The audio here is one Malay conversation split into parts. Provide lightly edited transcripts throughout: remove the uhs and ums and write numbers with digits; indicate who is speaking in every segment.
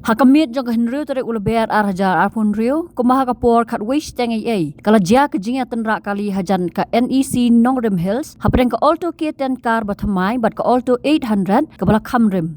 Speaker 1: Hakamit jong henriu tarik ulbear Hajan arpun riu kumaha kapor kat wish teng ai kala jia ke jinga Tynrah kali Hajan ka NEC Nongrim Hills hapreng ka Alto ke ten kar ba Thymmai bat ka Alto 800 ka bala kamrim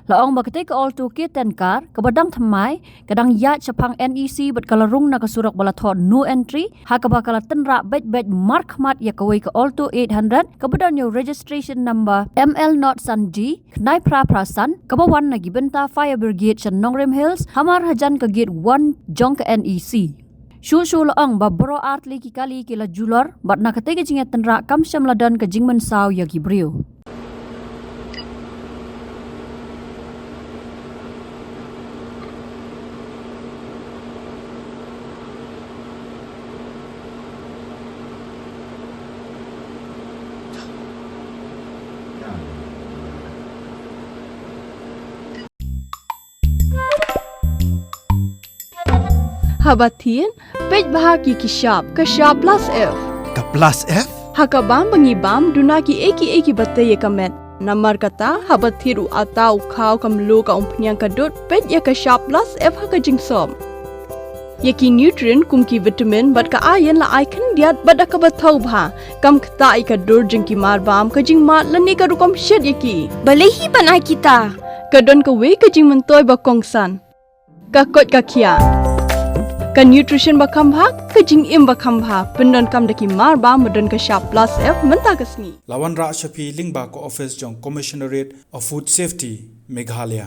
Speaker 1: laong ba kete ka Alto ke ten kar ka badang Thymmai kadang ya chapang NEC bat kala rung na ka surak bala thot no entry ha ka ba kala Tynrah bet mark mat ya ka wei ka Alto 800 ka badang yo registration number ML not sanji knai prasan ka ba wan na gibenta fire brigade chan Nongrim Hills hamar Hajan ka gate 1 jong ka NEC Shul laong ba bro art li ki kali ki la Julor bat na kete ka jinga Tynrah kam syam ladan ka jing Mynsaw ya gibriu
Speaker 2: Habatin, pej bahagi kishap, kashap plus F.
Speaker 3: Ka plus F?
Speaker 2: Hakabam bangibam, dunaki eki batay kamet. Namar kata, habatiru atau kau kamlu ka umpnyang kadut, pej ya kashap plus F hakajing som. Yaki nutrient kumki vitamin, bat ka ayan la icon diat bat akabatau bha. Kam kata ikadur jengki marbam, kajing mat lani karukam syed yaki.
Speaker 4: Balehi banai kita.
Speaker 2: Kadon ka wei kajing mentoy bakongsan. Kakot kakia. Ka nutrition bakam bha kajing im bakam bha pendon kam daki mar ba medon ka sharp plus F menta kasni
Speaker 3: Lawan ra shapi lingba ko office jong commissionerate of food safety Meghalaya